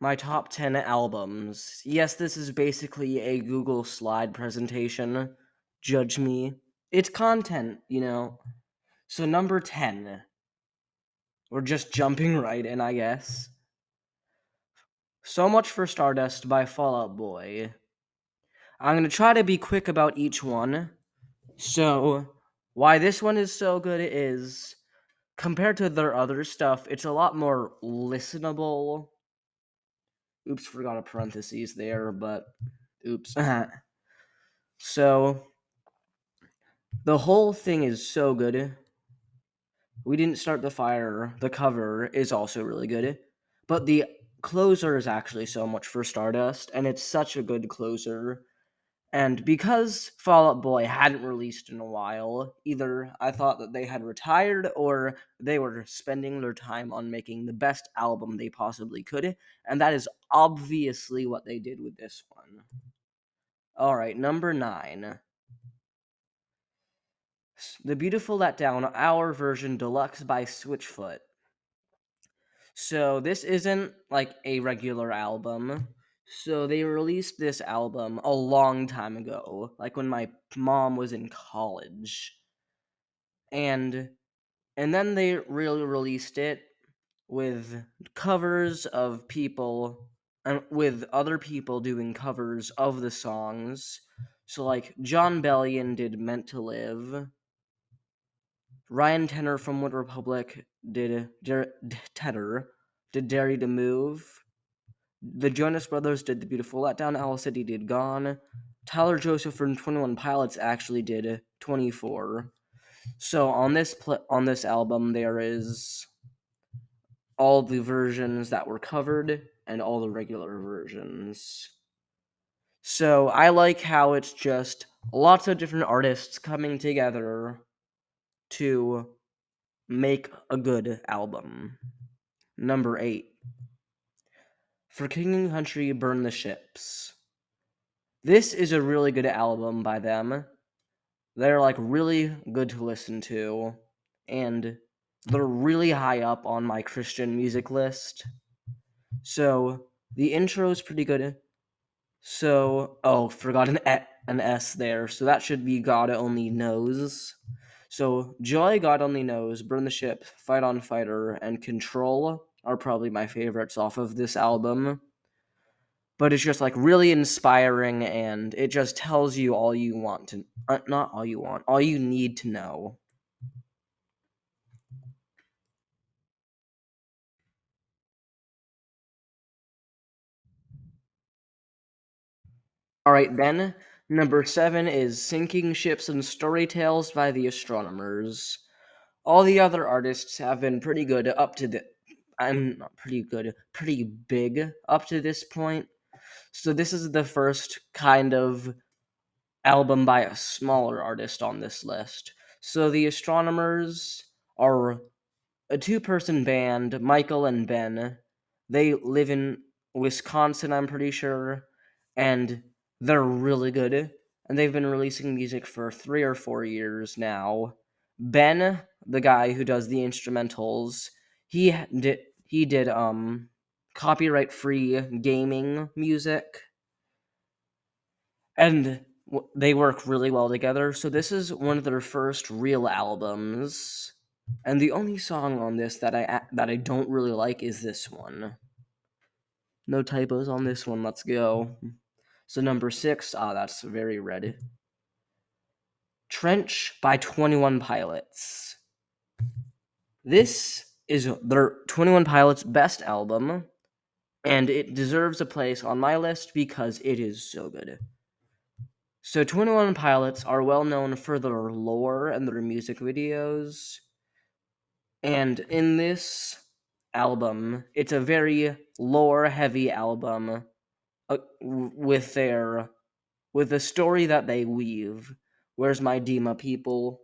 My top 10 albums. Yes, this is basically a Google slide presentation. Judge me. It's content. So, number 10. We're just jumping right in, I guess. So Much for Stardust by Fall Out Boy. I'm going to try to be quick about each one. So, why this one is so good is compared to their other stuff, it's a lot more listenable. Oops, forgot a parentheses there, but oops. So, the whole thing is so good. We Didn't Start the Fire, the cover, is also really good. But the closer is actually So Much for Stardust, and it's such a good closer. And because Fall Out Boy hadn't released in a while, either I thought that they had retired or they were spending their time on making the best album they possibly could, and that is obviously what they did with this one. Alright, number 9. The Beautiful Letdown, Our Version Deluxe by Switchfoot. So this isn't like a regular album. So they released this album a long time ago, like when my mom was in college. And and then they really released it with covers of people and with other people doing covers of the songs. So like John Bellion did Meant to Live. Ryan Tenner from Wood Republic did Tenor did Dare to Move. The Jonas Brothers did The Beautiful Letdown. Owl City did Gone. Tyler Joseph from 21 Pilots actually did 24. So on this album there is all the versions that were covered and all the regular versions. So I like how it's just lots of different artists coming together to make a good album. Number 8. For King and Country, Burn the Ships. This is a really good album by them. They're like really good to listen to, and they're really high up on my Christian music list. So the intro is pretty good. So forgot an S there. So that should be God Only Knows. So Joy, God Only Knows, Burn the Ship, Fight on Fighter, and Control are probably my favorites off of this album. But it's just like really inspiring, and it just tells you all you want to not all you want, all you need to know. All right, then number 7 is Sinking Ships and Story Tales by the Astronomers. All the other artists have been pretty good up to the I'm not pretty good, pretty big up to this point. So this is the first kind of album by a smaller artist on this list. So the Astronomers are a two-person band, Michael and Ben. They live in Wisconsin, I'm pretty sure, and they're really good. And they've been releasing music for 3 or 4 years now. Ben, the guy who does the instrumentals, he did copyright-free gaming music, and they work really well together. So this is one of their first real albums, and the only song on this that I don't really like is this one. No typos on this one. Let's go. So number 6. That's very red. Trench by 21 Pilots. This is their 21 Pilots' best album, and it deserves a place on my list because it is so good. So 21 Pilots are well known for their lore and their music videos. And in this album, it's a very lore heavy album with the story that they weave. Where's My Dima People?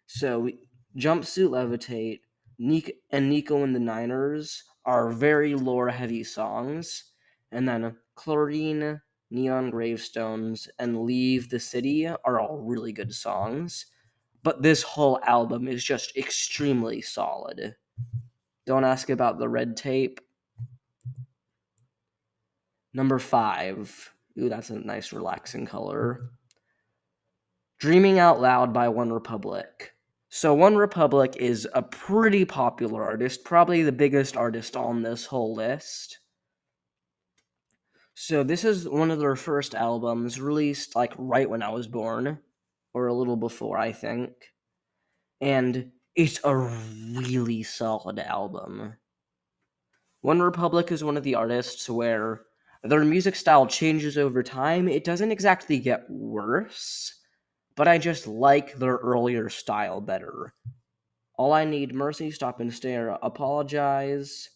So Jumpsuit Levitate, Nico and the Niners are very lore heavy songs. And then Chlorine, Neon Gravestones, and Leave the City are all really good songs. But this whole album is just extremely solid. Don't ask about the red tape. Number 5. Ooh, that's a nice relaxing color. Dreaming Out Loud by One Republic. So One Republic is a pretty popular artist, probably the biggest artist on this whole list. So this is one of their first albums, released like right when I was born, or a little before, I think. And it's a really solid album. One Republic is one of the artists where their music style changes over time. It doesn't exactly get worse, but I just like their earlier style better. All I Need, Mercy, Stop and Stare, Apologize,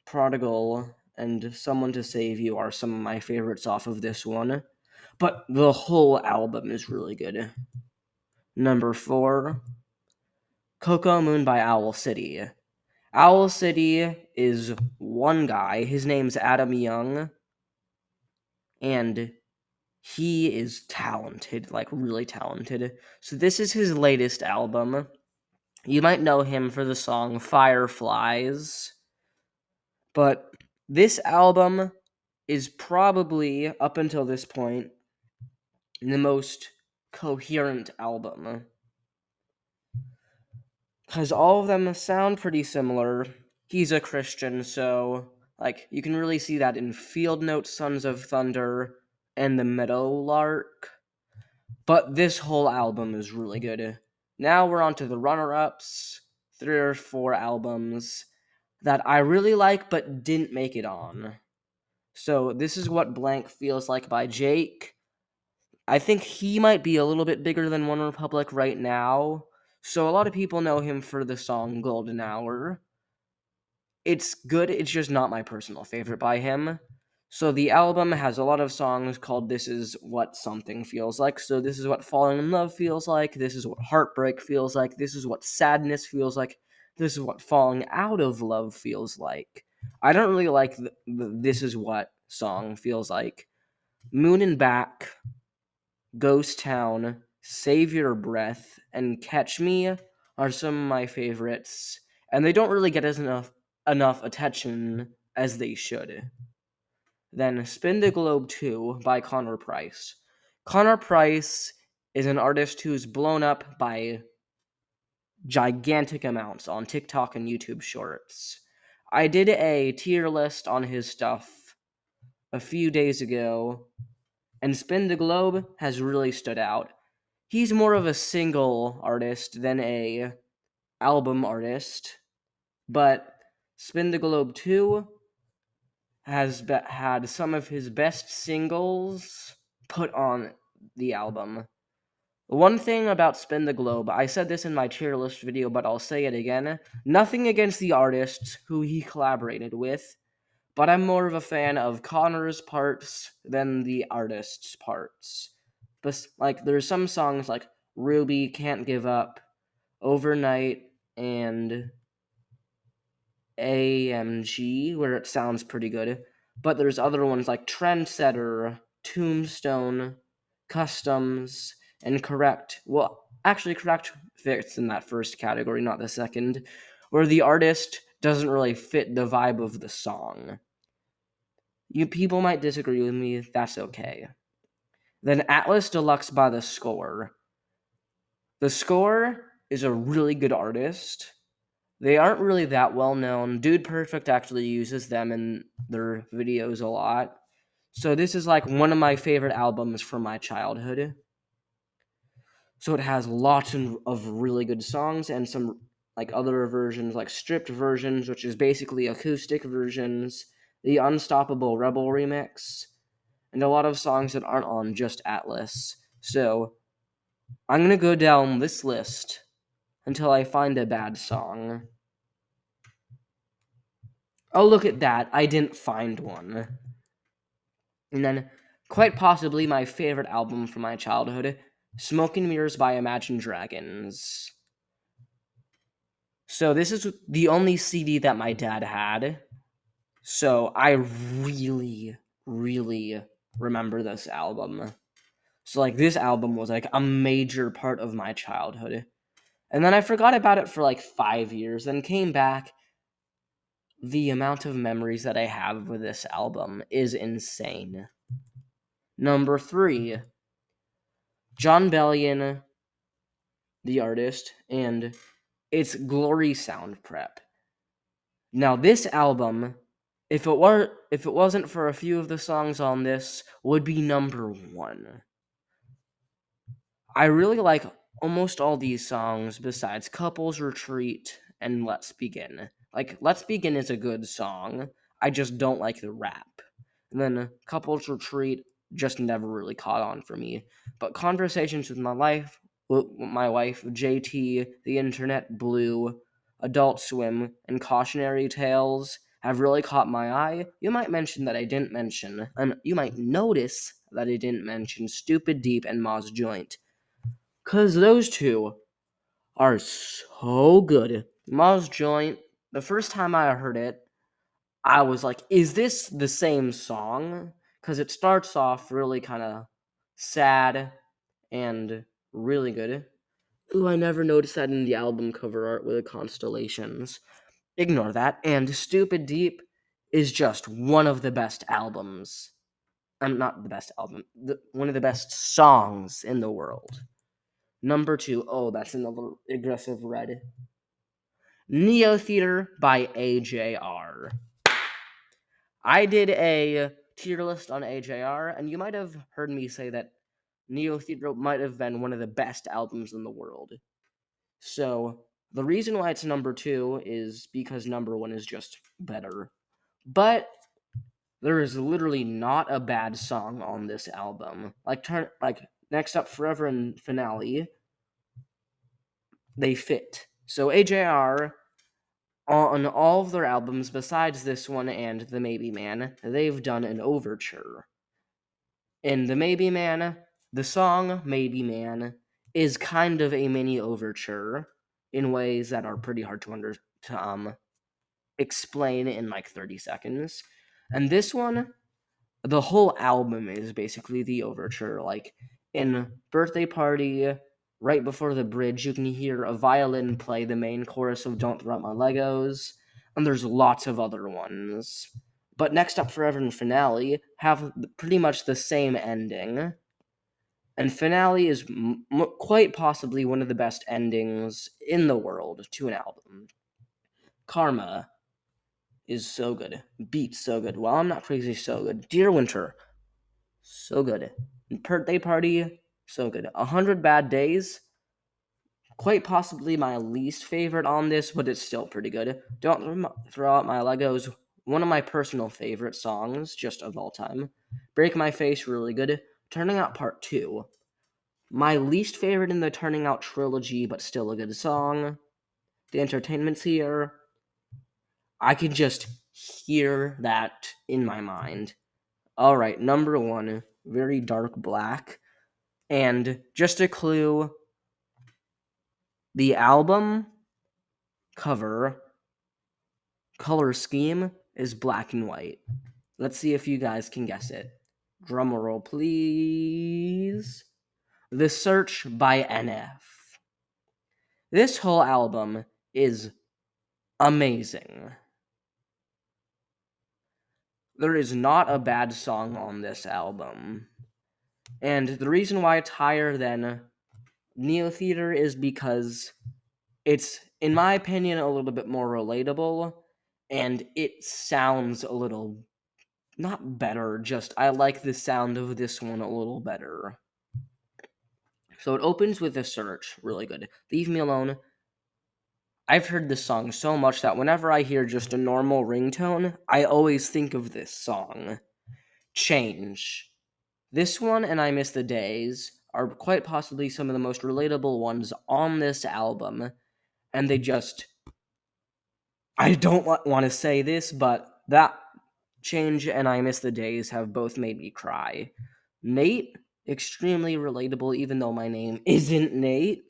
Prodigal, and Someone to Save You are some of my favorites off of this one. But the whole album is really good. Number 4, Cocoa Moon by Owl City. Owl City is one guy. His name's Adam Young, and he is talented, like really talented. So this is his latest album. You might know him for the song Fireflies, but this album is probably, up until this point, the most coherent album. Because all of them sound pretty similar. He's a Christian, so, like, you can really see that in Field Notes, Sons of Thunder, and The Meadowlark. But this whole album is really good. Now we're on to the runner-ups. 3 or 4 albums that I really like but didn't make it on. So this is What Blank Feels Like by Jake. I think he might be a little bit bigger than One Republic right now. So a lot of people know him for the song Golden Hour. It's good, it's just not my personal favorite by him. So the album has a lot of songs called This Is What Something Feels Like. So this is what falling in love feels like. This is what heartbreak feels like. This is what sadness feels like. This is what falling out of love feels like. I don't really like the This Is What song feels like. Moon and Back, Ghost Town, Save Your Breath, and Catch Me are some of my favorites, and they don't really get as enough attention as they should. Then Spin the Globe 2 by Connor Price. Connor Price is an artist who's blown up by gigantic amounts on TikTok and YouTube Shorts. I did a tier list on his stuff a few days ago, and Spin the Globe has really stood out. He's more of a single artist than a album artist, but Spin the Globe 2 has had some of his best singles put on the album. One thing about Spin the Globe, I said this in my tier list video, but I'll say it again. Nothing against the artists who he collaborated with, but I'm more of a fan of Connor's parts than the artist's parts. But like, there's some songs like Ruby, Can't Give Up, Overnight, and AMG, where it sounds pretty good. But there's other ones like Trendsetter, Tombstone, Customs, and Correct. Well, actually, Correct fits in that first category, not the second, where the artist doesn't really fit the vibe of the song. You people might disagree with me, that's okay. Then Atlas Deluxe by The Score. The Score is a really good artist. They aren't really that well known. Dude Perfect actually uses them in their videos a lot. So this is like one of my favorite albums from my childhood. So it has lots of really good songs and some like other versions, like stripped versions, which is basically acoustic versions, the Unstoppable Rebel remix, and a lot of songs that aren't on just Atlas. So I'm gonna go down this list until I find a bad song. Oh, look at that. I didn't find one. And then, quite possibly, my favorite album from my childhood, Smoke and Mirrors by Imagine Dragons. So, this is the only CD that my dad had. So, I really, really remember this album. So, like, this album was, like, a major part of my childhood. And then I forgot about it for, like, 5 years, then came back, The amount of memories that I have with this album is insane. Number 3, John Bellion, the artist, and its Glory Sound Prep. Now this album, if it wasn't for a few of the songs on this, would be number 1. I really like almost all these songs besides Couples Retreat and Let's Begin. Like, Let's Begin is a good song. I just don't like the rap. And then Couples Retreat just never really caught on for me. But Conversations with my wife, JT, The Internet Blue, Adult Swim, and Cautionary Tales have really caught my eye. You might you might notice that I didn't mention Stupid Deep and Moz Joint. Because those two are so good. Mars Joint, the first time I heard it, I was like, is this the same song? Because it starts off really kind of sad and really good. Ooh, I never noticed that in the album cover art with the constellations. Ignore that. And Stupid Deep is just one of the best albums. I'm not the best album, one of the best songs in the world. Number 2, oh, that's in the little aggressive red. Neo Theater by AJR. I did a tier list on AJR, and you might have heard me say that Neo Theater might have been one of the best albums in the world. So, the reason why it's number 2 is because number 1 is just better. But there is literally not a bad song on this album. Like Next Up Forever and Finale, they fit. So AJR, on all of their albums besides this one and The Maybe Man, they've done an overture. In The Maybe Man, the song Maybe Man is kind of a mini overture in ways that are pretty hard to explain in like 30 seconds. And this one, the whole album is basically the overture. Like in Birthday Party, right before the bridge, you can hear a violin play the main chorus of Don't Throw Out My Legos, and there's lots of other ones. But Next Up Forever and Finale have pretty much the same ending. And Finale is quite possibly one of the best endings in the world to an album. Karma is so good. Beats so good. Well, I'm not crazy, so good. Dear Winter, so good. Birthday Party, so good. 100 Bad Days, quite possibly my least favorite on this, but it's still pretty good. Don't Throw Out My Legos, one of my personal favorite songs, just of all time. Break My Face, really good. Turning Out Part 2, my least favorite in the Turning Out trilogy, but still a good song. The Entertainment's Here. I could just hear that in my mind. Alright, number 1, Very Dark Black. And just a clue, the album cover color scheme is black and white. Let's see if you guys can guess it. Drumroll, please. The Search by NF. This whole album is amazing. There is not a bad song on this album. And the reason why it's higher than Neo Theater is because it's, in my opinion, a little bit more relatable, and it sounds a little, not better, just I like the sound of this one a little better. So it opens with a search, really good. Leave Me Alone. I've heard this song so much that whenever I hear just a normal ringtone, I always think of this song. Change. This one and I Miss the Days are quite possibly some of the most relatable ones on this album, and they just, I don't want to say this, but that Change and I Miss the Days have both made me cry. Nate, extremely relatable, even though my name isn't Nate.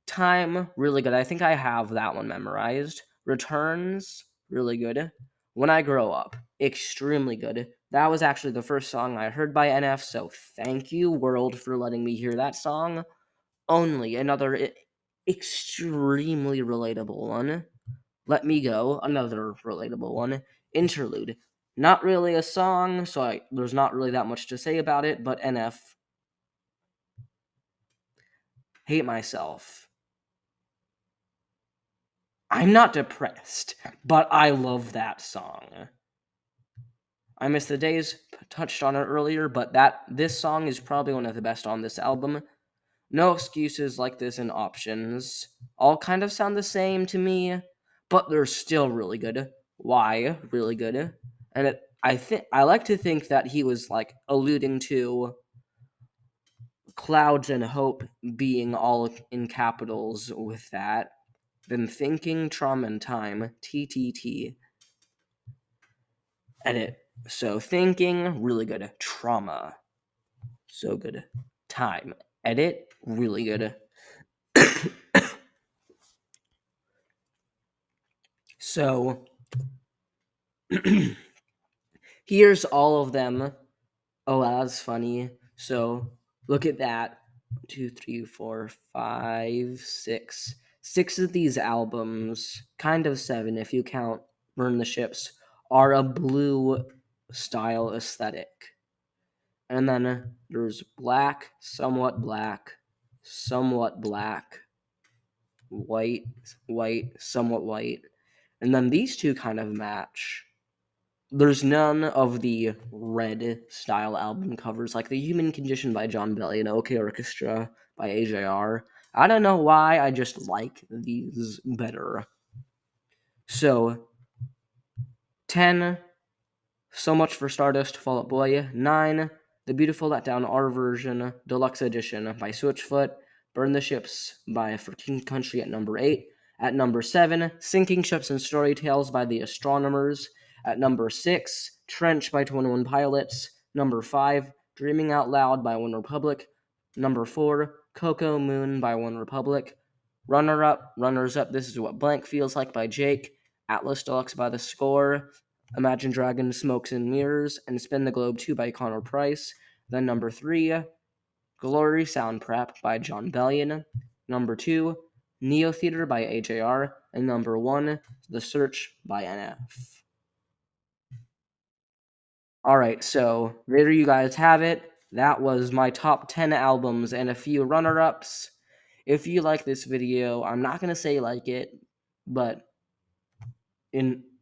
Time, really good. I think I have that one memorized. Returns, really good. When I Grow Up, extremely good. That was actually the first song I heard by NF, so thank you, world, for letting me hear that song. Only, another extremely relatable one. Let Me Go, another relatable one. Interlude, not really a song, so there's not really that much to say about it, but NF. Hate Myself. I'm not depressed, but I love that song. I Miss the Days, touched on it earlier, but this song is probably one of the best on this album. No Excuses, Like This, and Options all kind of sound the same to me, but they're still really good. Why? Really good. And I like to think that he was like alluding to Clouds and Hope being all in capitals with that. Then Thinking, Trauma, and Time, TTT. Edit. So Thinking, really good. Trauma, so good. Time. Edit, really good. So here's all of them. Oh, that's funny. So look at that. 2, 3, 4, 5, 6. 6 of these albums, kind of 7 if you count Burn the Ships, are a blue style aesthetic. And then there's black, somewhat black, white, white, somewhat white. And then these two kind of match. There's none of the red style album covers, like The Human Condition by John Bellion, OK Orchestra by AJR. I don't know why, I just like these better. So, 10, So Much for Stardust, Fall Out Boy. 9, The Beautiful Letdown, Our Version, Deluxe Edition by Switchfoot. Burn the Ships by For King Country at number 8. At number 7, Sinking Ships and Story Tales by The Astronomers. At number 6, Trench by 21 Pilots. Number 5, Dreaming Out Loud by One Republic. Number 4, Coco Moon by One Republic. Runners up, This Is What Blank Feels Like by Jake. Atlas Deluxe by The Score. Imagine Dragons, Smokes and Mirrors, and Spin the Globe 2 by Connor Price. Then number 3, Glory Sound Prep by John Bellion. Number 2, Neo Theater by AJR. And number 1, The Search by NF. Alright, so there you guys have it. That was my top 10 albums and a few runner-ups. If you like this video, I'm not going to say like it, but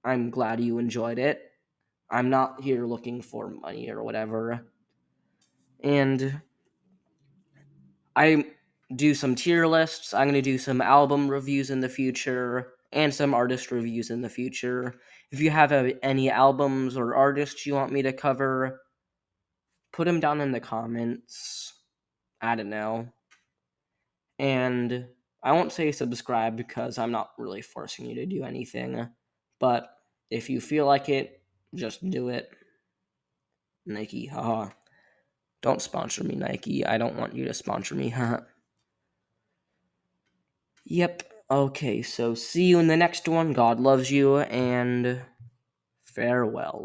I'm glad you enjoyed it. I'm not here looking for money or whatever. And I do some tier lists. I'm going to do some album reviews in the future and some artist reviews in the future. If you have any albums or artists you want me to cover, put them down in the comments. I don't know. And I won't say subscribe because I'm not really forcing you to do anything. But if you feel like it, just do it. Nike, haha. Don't sponsor me, Nike. I don't want you to sponsor me, haha. Yep. Okay, so see you in the next one. God loves you, and farewell.